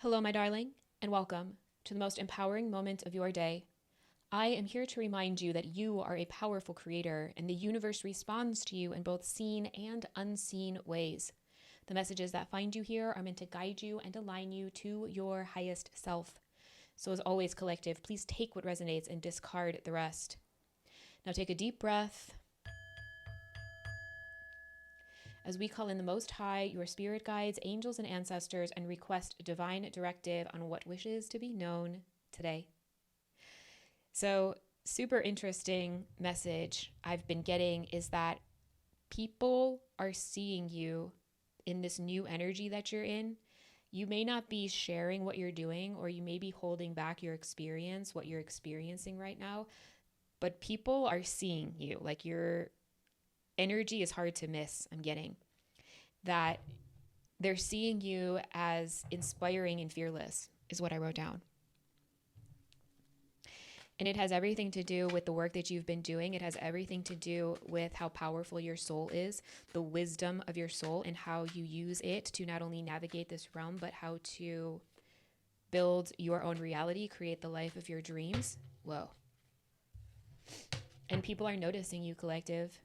Hello, my darling, and welcome to the most empowering moment of your day. I am here to remind you that you are a powerful creator and the universe responds to you in both seen and unseen ways. The messages that find you here are meant to guide you and align you to your highest self. So, as always, collective, please take what resonates and discard the rest. Now, take a deep breath as we call in the Most High, your spirit guides, angels, and ancestors, and request a divine directive on what wishes to be known today. So, super interesting message I've been getting is that people are seeing you in this new energy that you're in. You may not be sharing what you're doing, or you may be holding back your experience, what you're experiencing right now, but people are seeing you. Like, your energy is hard to miss. I'm getting that they're seeing you as inspiring and fearless, is what I wrote down. And it has everything to do with the work that you've been doing. It has everything to do with how powerful your soul is, the wisdom of your soul, and how you use it to not only navigate this realm, but how to build your own reality, create the life of your dreams. Whoa. And people are noticing you, collective.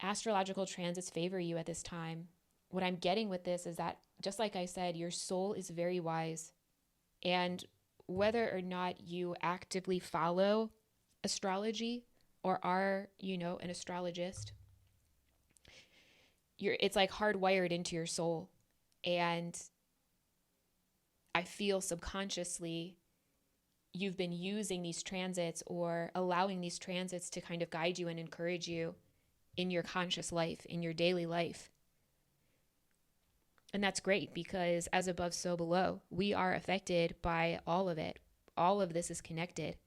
Astrological transits favor you at this time. What I'm getting with this is that, just like I said, your soul is very wise. And whether or not you actively follow astrology or are, an astrologist, it's like hardwired into your soul. And I feel subconsciously you've been using these transits or allowing these transits to kind of guide you and encourage you in your conscious life, in your daily life. And that's great because as above, so below. We are affected by all of it. All of this is connected.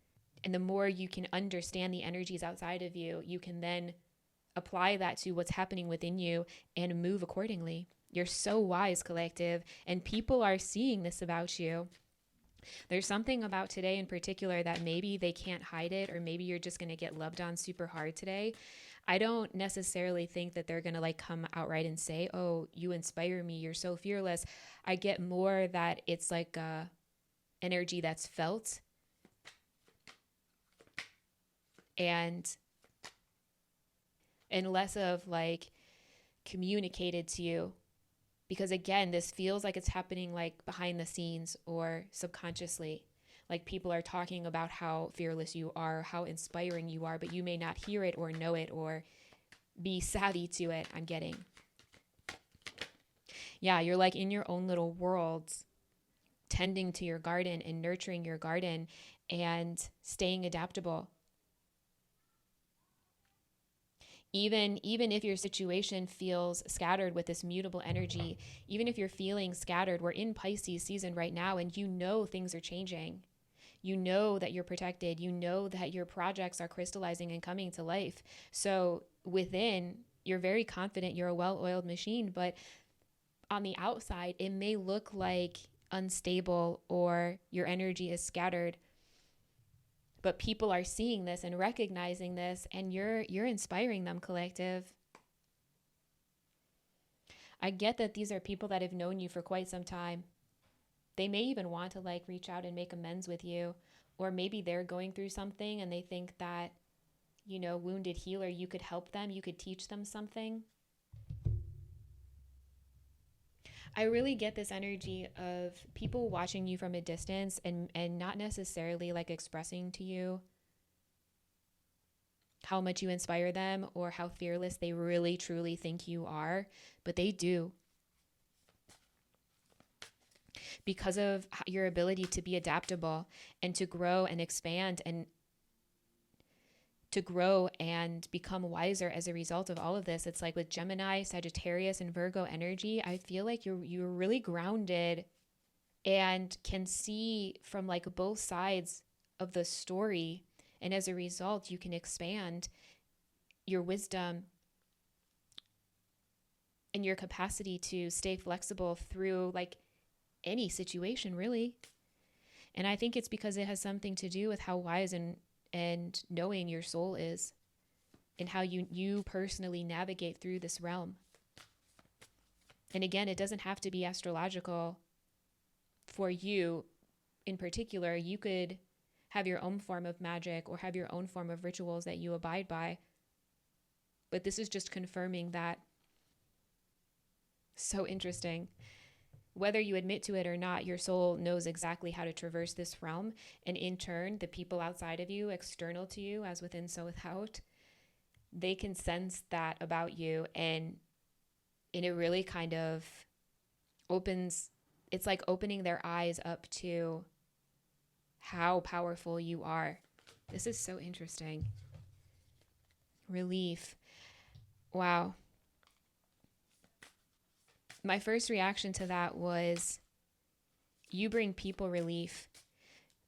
And the more you can understand the energies outside of you, you can then apply that to what's happening within you and move accordingly. You're so wise, collective, and people are seeing this about you. There's something about today in particular that maybe they can't hide it, or maybe you're just going to get loved on super hard today. I don't necessarily think that they're going to come outright and say, oh, you inspire me, you're so fearless. I get more that it's like energy that's felt and less of communicated to you. Because again, this feels like it's happening behind the scenes or subconsciously. Like people are talking about how fearless you are, how inspiring you are, but you may not hear it or know it or be savvy to it. I'm getting. Yeah, you're in your own little world, tending to your garden and nurturing your garden and staying adaptable. Even if your situation feels scattered with this mutable energy, even if you're feeling scattered, we're in Pisces season right now, and things are changing. You know that you're protected. You know that your projects are crystallizing and coming to life. So within, you're very confident, you're a well-oiled machine, but on the outside, it may look like unstable or your energy is scattered. But people are seeing this and recognizing this, and you're inspiring them, collective. I get that these are people that have known you for quite some time. They may even want to reach out and make amends with you, or maybe they're going through something and they think that, wounded healer, you could help them, you could teach them something. I really get this energy of people watching you from a distance and not necessarily expressing to you how much you inspire them or how fearless they really truly think you are, but they do. Because of your ability to be adaptable and to grow and expand and to grow and become wiser as a result of all of this. It's like with Gemini, Sagittarius, and Virgo energy, I feel like you're really grounded and can see from both sides of the story. And as a result, you can expand your wisdom and your capacity to stay flexible through any situation, really. And I think it's because it has something to do with how wise and knowing your soul is and how you personally navigate through this realm. And again, it doesn't have to be astrological for you in particular. You could have your own form of magic or have your own form of rituals that you abide by. But this is just confirming that. So interesting. Whether you admit to it or not, your soul knows exactly how to traverse this realm. And in turn, the people outside of you, external to you, as within, so without, they can sense that about you. And it really kind of opens, it's like opening their eyes up to how powerful you are. This is so interesting. Relief. Wow. My first reaction to that was, you bring people relief.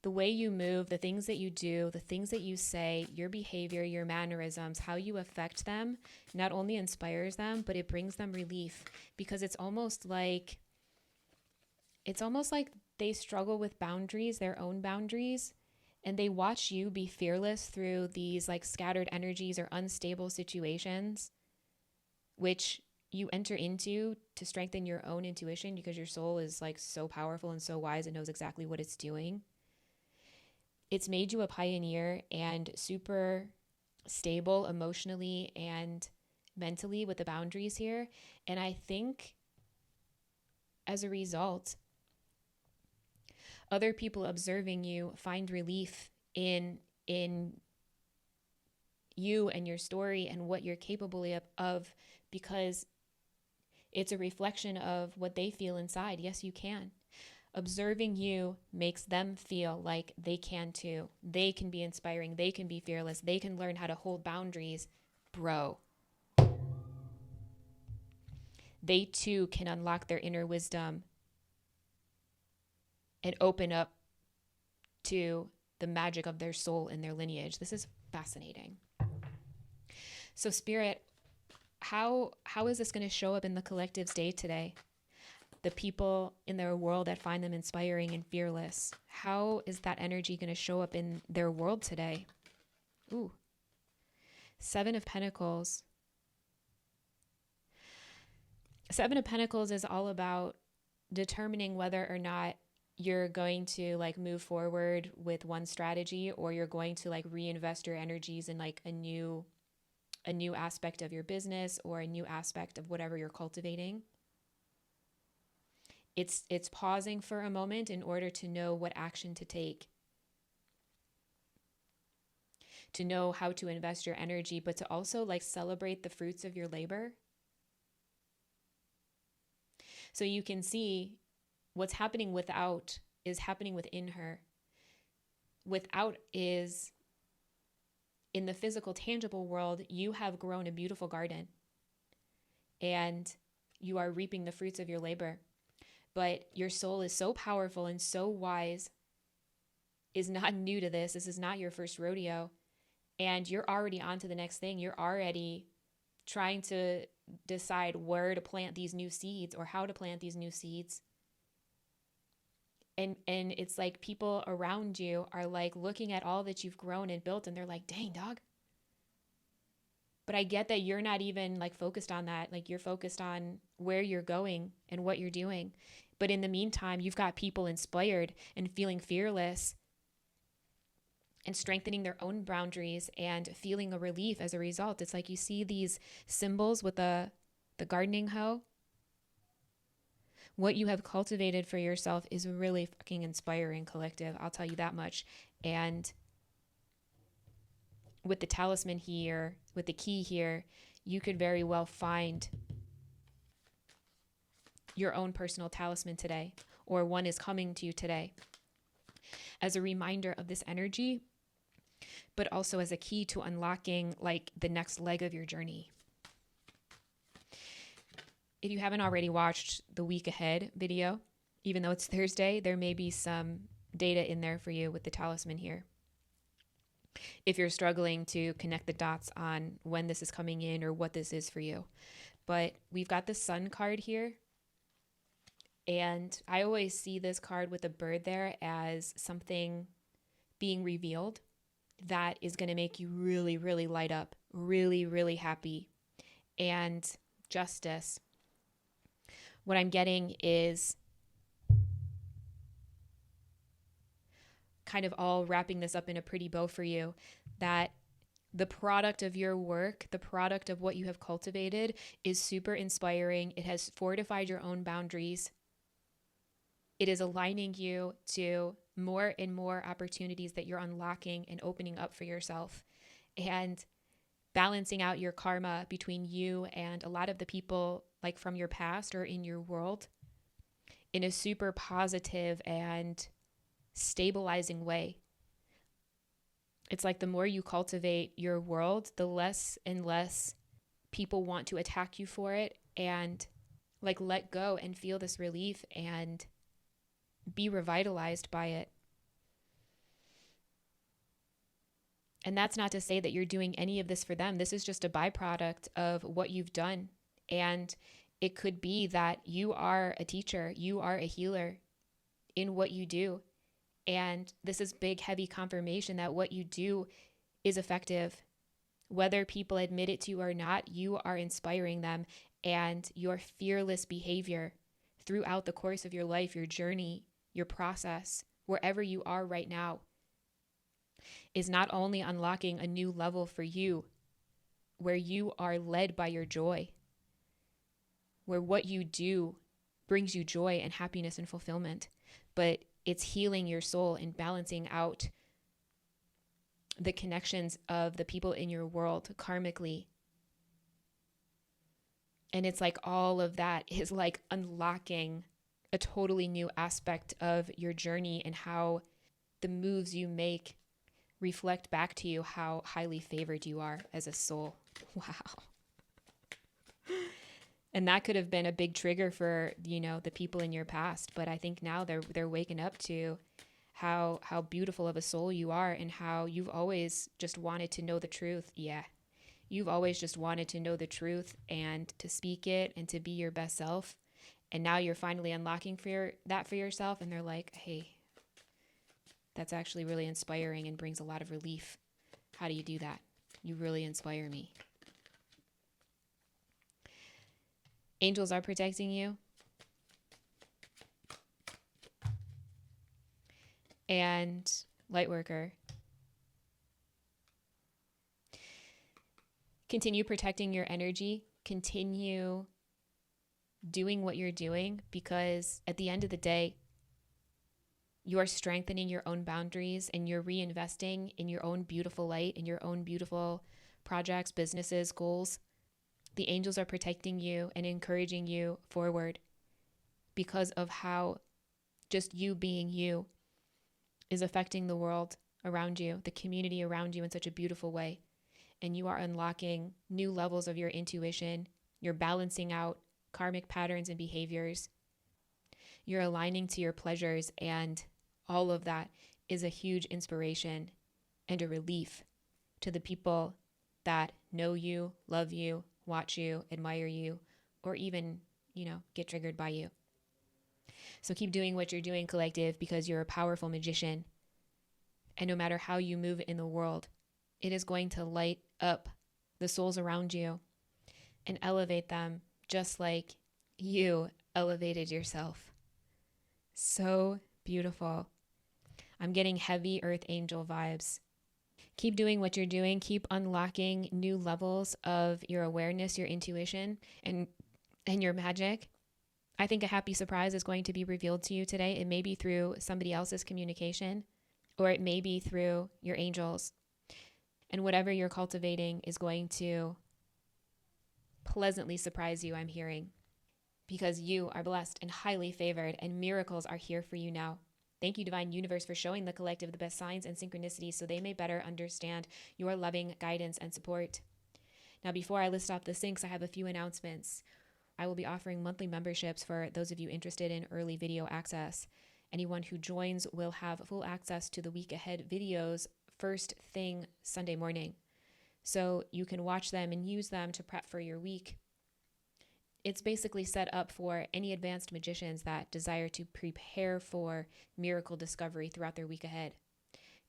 The way you move, the things that you do, the things that you say, your behavior, your mannerisms, how you affect them, not only inspires them, but it brings them relief, because it's almost like they struggle with boundaries, their own boundaries, and they watch you be fearless through these like scattered energies or unstable situations, which you enter into to strengthen your own intuition, because your soul is like so powerful and so wise and knows exactly what it's doing. It's made you a pioneer and super stable emotionally and mentally with the boundaries here. And I think as a result, other people observing you find relief in you and your story and what you're capable of, because it's a reflection of what they feel inside. Yes, you can. Observing you makes them feel like they can too. They can be inspiring. They can be fearless. They can learn how to hold boundaries. Bro. They too can unlock their inner wisdom and open up to the magic of their soul and their lineage. This is fascinating. So Spirit, how is this going to show up in the collective's day today? The people in their world that find them inspiring and fearless, how is that energy going to show up in their world today? Ooh. 7 of Pentacles. 7 of Pentacles is all about determining whether or not you're going to like move forward with one strategy, or you're going to like reinvest your energies in like a new aspect of your business or a new aspect of whatever you're cultivating. It's pausing for a moment in order to know what action to take, to know how to invest your energy, but to also like celebrate the fruits of your labor. So you can see what's happening without is happening within her. Without is in the physical, tangible world, you have grown a beautiful garden and you are reaping the fruits of your labor. But your soul is so powerful and so wise, is not new to this. This is not your first rodeo. And you're already on to the next thing. You're already trying to decide where to plant these new seeds or how to plant these new seeds. And it's like people around you are like looking at all that you've grown and built, and they're like, dang, dog. But I get that you're not even like focused on that. Like you're focused on where you're going and what you're doing. But in the meantime, you've got people inspired and feeling fearless and strengthening their own boundaries and feeling a relief as a result. It's like you see these symbols with the gardening hoe. What you have cultivated for yourself is really fucking inspiring, collective. I'll tell you that much. And with the talisman here, with the key here, you could very well find your own personal talisman today, or one is coming to you today as a reminder of this energy, but also as a key to unlocking like the next leg of your journey. If you haven't already watched the week ahead video, even though it's Thursday, there may be some data in there for you with the talisman here. If you're struggling to connect the dots on when this is coming in or what this is for you. But we've got the Sun card here. And I always see this card with a bird there as something being revealed that is going to make you really, really light up, really, really happy. And justice. what I'm getting is kind of all wrapping this up in a pretty bow for you, that the product of your work, the product of what you have cultivated is super inspiring. It has fortified your own boundaries. It is aligning you to more and more opportunities that you're unlocking and opening up for yourself, and balancing out your karma between you and a lot of the people like from your past or in your world in a super positive and stabilizing way. It's like the more you cultivate your world, the less and less people want to attack you for it, and like let go and feel this relief and be revitalized by it. And that's not to say that you're doing any of this for them. This is just a byproduct of what you've done. And it could be that you are a teacher, you are a healer in what you do. And this is big, heavy confirmation that what you do is effective. Whether people admit it to you or not, you are inspiring them. And your fearless behavior throughout the course of your life, your journey, your process, wherever you are right now, is not only unlocking a new level for you, where you are led by your joy, where what you do brings you joy and happiness and fulfillment, but it's healing your soul and balancing out the connections of the people in your world karmically. And it's like all of that is like unlocking a totally new aspect of your journey, and how the moves you make reflect back to you how highly favored you are as a soul. Wow. And that could have been a big trigger for, the people in your past. But I think now they're waking up to how beautiful of a soul you are, and how you've always just wanted to know the truth. Yeah. You've always just wanted to know the truth and to speak it and to be your best self. And now you're finally unlocking that for yourself. And they're like, hey, that's actually really inspiring and brings a lot of relief. How do you do that? You really inspire me. Angels are protecting you. And Lightworker, continue protecting your energy. Continue doing what you're doing, because at the end of the day, you're strengthening your own boundaries and you're reinvesting in your own beautiful light, in your own beautiful projects, businesses, goals. The angels are protecting you and encouraging you forward because of how just you being you is affecting the world around you, the community around you in such a beautiful way. And you are unlocking new levels of your intuition. You're balancing out karmic patterns and behaviors. You're aligning to your pleasures, and all of that is a huge inspiration and a relief to the people that know you, love you, watch you, admire you, or even, get triggered by you. So keep doing what you're doing, collective, because you're a powerful magician. And no matter how you move in the world, it is going to light up the souls around you and elevate them just like you elevated yourself. So beautiful. I'm getting heavy earth angel vibes. Keep doing what you're doing. Keep unlocking new levels of your awareness, your intuition, and your magic. I think a happy surprise is going to be revealed to you today. It may be through somebody else's communication, or it may be through your angels. And whatever you're cultivating is going to pleasantly surprise you, I'm hearing, because you are blessed and highly favored, and miracles are here for you now. Thank you, Divine Universe, for showing the collective the best signs and synchronicities so they may better understand your loving guidance and support. Now, before I list off the syncs, I have a few announcements. I will be offering monthly memberships for those of you interested in early video access. Anyone who joins will have full access to the week ahead videos first thing Sunday morning. So you can watch them and use them to prep for your week. It's basically set up for any advanced magicians that desire to prepare for miracle discovery throughout their week ahead.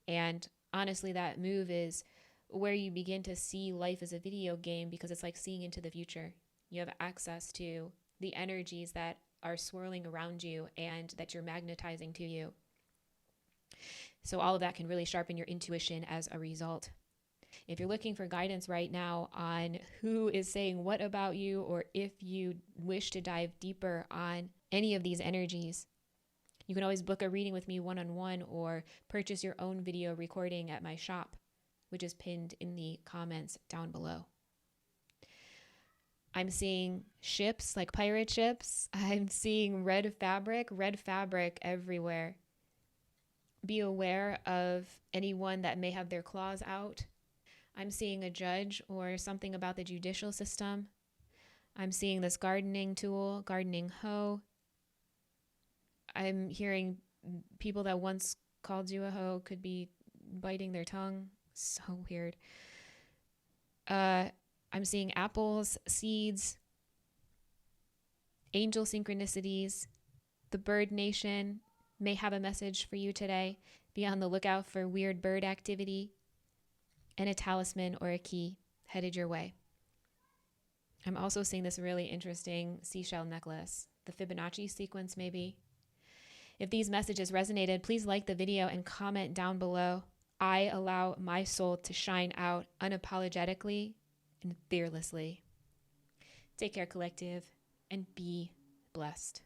And honestly, that move is where you begin to see life as a video game, because it's like seeing into the future. You have access to the energies that are swirling around you and that you're magnetizing to you. So all of that can really sharpen your intuition as a result. If you're looking for guidance right now on who is saying what about you, or if you wish to dive deeper on any of these energies, you can always book a reading with me one-on-one or purchase your own video recording at my shop, which is pinned in the comments down below. I'm seeing ships, like pirate ships. I'm seeing red fabric everywhere. Be aware of anyone that may have their claws out. I'm seeing a judge or something about the judicial system. I'm seeing this gardening tool, gardening hoe. I'm hearing people that once called you a hoe could be biting their tongue. So weird. I'm seeing apples, seeds, angel synchronicities. The bird nation may have a message for you today. Be on the lookout for weird bird activity, and a talisman or a key headed your way. I'm also seeing this really interesting seashell necklace, the Fibonacci sequence maybe. If these messages resonated, please like the video and comment down below. I allow my soul to shine out unapologetically and fearlessly. Take care, collective, and be blessed.